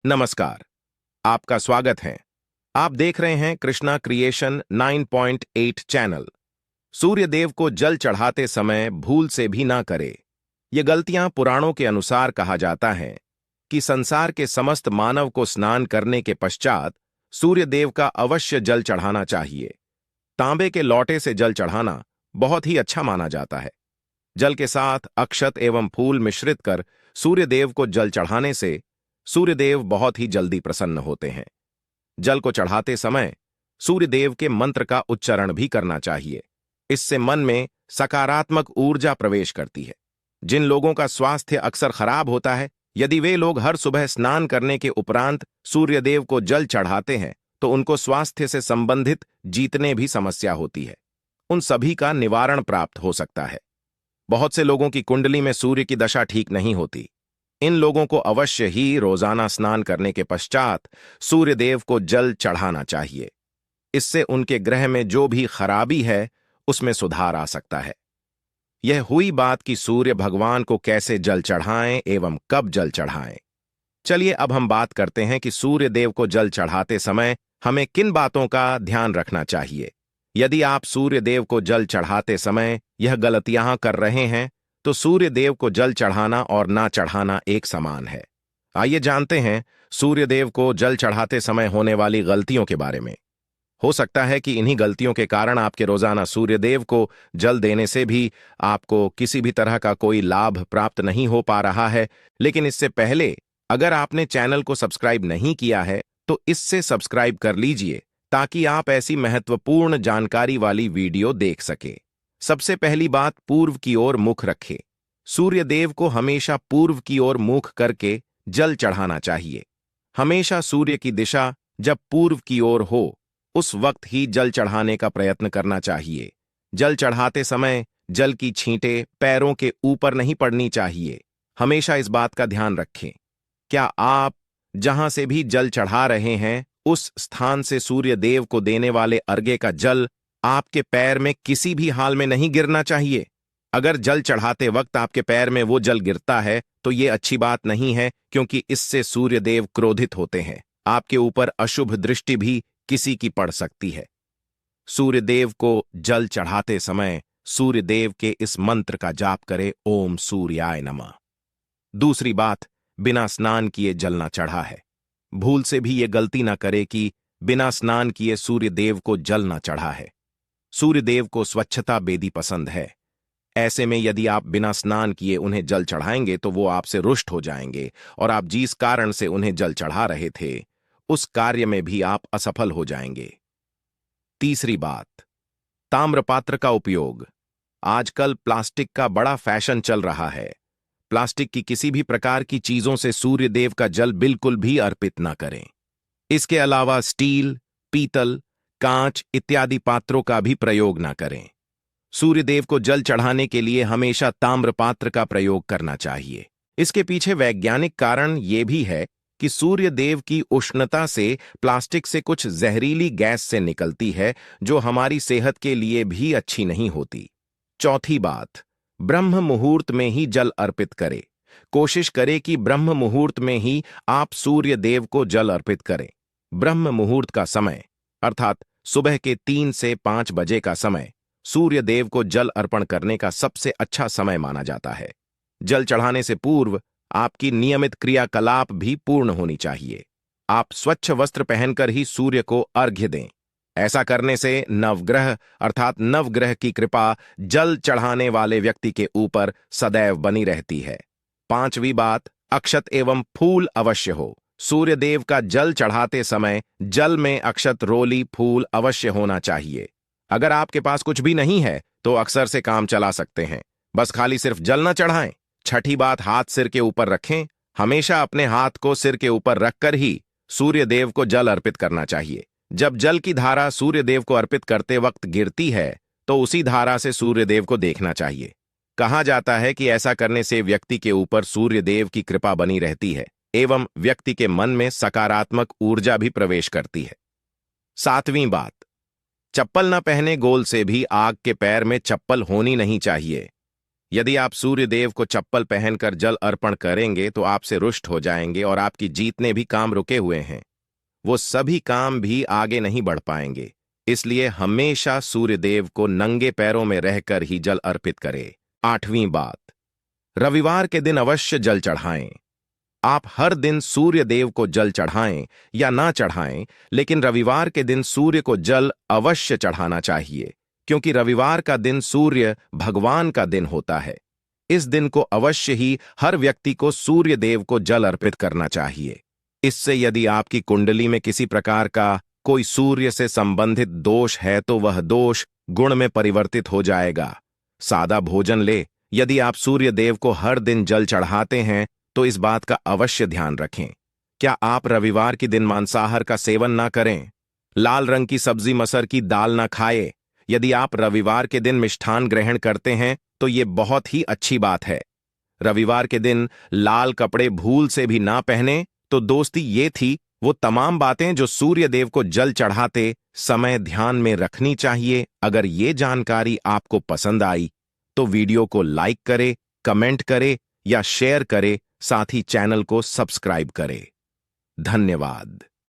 नमस्कार। आपका स्वागत है। आप देख रहे हैं कृष्णा क्रिएशन 9.8 चैनल। सूर्य देव को जल चढ़ाते समय भूल से भी ना करे। ये गलतियां पुराणों के अनुसार कहा जाता है कि संसार के समस्त मानव को स्नान करने के पश्चात सूर्य देव का अवश्य जल चढ़ाना चाहिए। तांबे के लोटे से जल चढ़ाना बहुत ही अच्छा माना जाता है। जल के साथ अक्षत एवं फूल मिश्रित कर सूर्य देव को जल चढ़ाने से सूर्यदेव बहुत ही जल्दी प्रसन्न होते हैं। जल को चढ़ाते समय सूर्यदेव के मंत्र का उच्चारण भी करना चाहिए। इससे मन में सकारात्मक ऊर्जा प्रवेश करती है। जिन लोगों का स्वास्थ्य अक्सर खराब होता है, यदि वे लोग हर सुबह स्नान करने के उपरांत सूर्यदेव को जल चढ़ाते हैं तो उनको स्वास्थ्य से संबंधित जितने भी समस्या होती है उन सभी का निवारण प्राप्त हो सकता है। बहुत से लोगों की कुंडली में सूर्य की दशा ठीक नहीं होती। इन लोगों को अवश्य ही रोजाना स्नान करने के पश्चात सूर्यदेव को जल चढ़ाना चाहिए। इससे उनके ग्रह में जो भी खराबी है उसमें सुधार आ सकता है। यह हुई बात कि सूर्य भगवान को कैसे जल चढ़ाएं एवं कब जल चढ़ाएं। चलिए अब हम बात करते हैं कि सूर्यदेव को जल चढ़ाते समय हमें किन बातों का ध्यान रखना चाहिए। यदि आप सूर्यदेव को जल चढ़ाते समय यह गलतियां कर रहे हैं तो सूर्यदेव को जल चढ़ाना और ना चढ़ाना एक समान है। आइए जानते हैं सूर्यदेव को जल चढ़ाते समय होने वाली गलतियों के बारे में। हो सकता है कि इन्हीं गलतियों के कारण आपके रोजाना सूर्यदेव को जल देने से भी आपको किसी भी तरह का कोई लाभ प्राप्त नहीं हो पा रहा है। लेकिन इससे पहले अगर आपने चैनल को सब्सक्राइब नहीं किया है तो इससे सब्सक्राइब कर लीजिए ताकि आप ऐसी महत्वपूर्ण जानकारी वाली वीडियो देख सके। सबसे पहली बात, पूर्व की ओर मुख रखें। सूर्यदेव को हमेशा पूर्व की ओर मुख करके जल चढ़ाना चाहिए। हमेशा सूर्य की दिशा जब पूर्व की ओर हो उस वक्त ही जल चढ़ाने का प्रयत्न करना चाहिए। जल चढ़ाते समय जल की छींटें पैरों के ऊपर नहीं पड़नी चाहिए। हमेशा इस बात का ध्यान रखें। क्या आप जहां से भी जल चढ़ा रहे हैं उस स्थान से सूर्यदेव को देने वाले अर्घ्य का जल आपके पैर में किसी भी हाल में नहीं गिरना चाहिए। अगर जल चढ़ाते वक्त आपके पैर में वो जल गिरता है तो ये अच्छी बात नहीं है, क्योंकि इससे सूर्यदेव क्रोधित होते हैं। आपके ऊपर अशुभ दृष्टि भी किसी की पड़ सकती है। सूर्यदेव को जल चढ़ाते समय सूर्यदेव के इस मंत्र का जाप करें, ओम सूर्याय नमः। दूसरी बात, बिना स्नान किए जल ना चढ़ा है। भूल से भी ये गलती ना करे कि बिना स्नान किए सूर्यदेव को जल ना चढ़ा है। सूर्यदेव को स्वच्छता बेदी पसंद है। ऐसे में यदि आप बिना स्नान किए उन्हें जल चढ़ाएंगे तो वो आपसे रुष्ट हो जाएंगे और आप जिस कारण से उन्हें जल चढ़ा रहे थे उस कार्य में भी आप असफल हो जाएंगे। तीसरी बात, ताम्रपात्र का उपयोग। आजकल प्लास्टिक का बड़ा फैशन चल रहा है। प्लास्टिक की किसी भी प्रकार की चीजों से सूर्यदेव का जल बिल्कुल भी अर्पित ना करें। इसके अलावा स्टील, पीतल, कांच इत्यादि पात्रों का भी प्रयोग ना करें। सूर्यदेव को जल चढ़ाने के लिए हमेशा ताम्र पात्र का प्रयोग करना चाहिए। इसके पीछे वैज्ञानिक कारण यह भी है कि सूर्यदेव की उष्णता से प्लास्टिक से कुछ जहरीली गैस से निकलती है जो हमारी सेहत के लिए भी अच्छी नहीं होती। चौथी बात, ब्रह्म मुहूर्त में ही जल अर्पित करें। कोशिश करें कि ब्रह्म मुहूर्त में ही आप सूर्यदेव को जल अर्पित करें। ब्रह्म मुहूर्त का समय अर्थात सुबह के 3 से 5 बजे का समय सूर्यदेव को जल अर्पण करने का सबसे अच्छा समय माना जाता है। जल चढ़ाने से पूर्व आपकी नियमित क्रियाकलाप भी पूर्ण होनी चाहिए। आप स्वच्छ वस्त्र पहनकर ही सूर्य को अर्घ्य दें। ऐसा करने से नवग्रह अर्थात नवग्रह की कृपा जल चढ़ाने वाले व्यक्ति के ऊपर सदैव बनी रहती है। पांचवी बात, अक्षत एवं फूल अवश्य हो। सूर्यदेव का जल चढ़ाते समय जल में अक्षत, रोली, फूल अवश्य होना चाहिए। अगर आपके पास कुछ भी नहीं है तो अक्सर से काम चला सकते हैं, बस खाली सिर्फ जल न चढ़ाएं। छठी बात, हाथ सिर के ऊपर रखें। हमेशा अपने हाथ को सिर के ऊपर रखकर ही सूर्यदेव को जल अर्पित करना चाहिए। जब जल की धारा सूर्यदेव को अर्पित करते वक्त गिरती है तो उसी धारा से सूर्यदेव को देखना चाहिए। कहा जाता है कि ऐसा करने से व्यक्ति के ऊपर सूर्यदेव की कृपा बनी रहती है एवं व्यक्ति के मन में सकारात्मक ऊर्जा भी प्रवेश करती है। सातवीं बात, चप्पल न पहने गोल से भी आग के पैर में चप्पल होनी नहीं चाहिए। यदि आप सूर्य देव को चप्पल पहनकर जल अर्पण करेंगे तो आपसे रुष्ट हो जाएंगे और आपकी जितने भी काम रुके हुए हैं वो सभी काम भी आगे नहीं बढ़ पाएंगे। इसलिए हमेशा सूर्य देव को नंगे पैरों में रहकर ही जल अर्पित करें। 8वीं बात, रविवार के दिन अवश्य जल चढ़ाएं। आप हर दिन सूर्य देव को जल चढ़ाएं या ना चढ़ाएं, लेकिन रविवार के दिन सूर्य को जल अवश्य चढ़ाना चाहिए, क्योंकि रविवार का दिन सूर्य भगवान का दिन होता है। इस दिन को अवश्य ही हर व्यक्ति को सूर्य देव को जल अर्पित करना चाहिए। इससे यदि आपकी कुंडली में किसी प्रकार का कोई सूर्य से संबंधित दोष है तो वह दोष गुण में परिवर्तित हो जाएगा। सादा भोजन ले। यदि आप सूर्य देव को हर दिन जल चढ़ाते हैं तो इस बात का अवश्य ध्यान रखें। क्या आप रविवार के दिन मांसाहार का सेवन ना करें? लाल रंग की सब्जी मसर की दाल ना खाए। यदि आप रविवार के दिन मिष्ठान ग्रहण करते हैं तो ये बहुत ही अच्छी बात है। रविवार के दिन लाल कपड़े भूल से भी ना पहने। तो दोस्ती ये थी वो तमाम बातें जो सूर्य देव को जल चढ़ाते समय ध्यान में रखनी चाहिए। अगर ये जानकारी आपको पसंद आई तो वीडियो को लाइक करे, कमेंट करे या शेयर करे, साथ ही चैनल को सब्सक्राइब करे। धन्यवाद।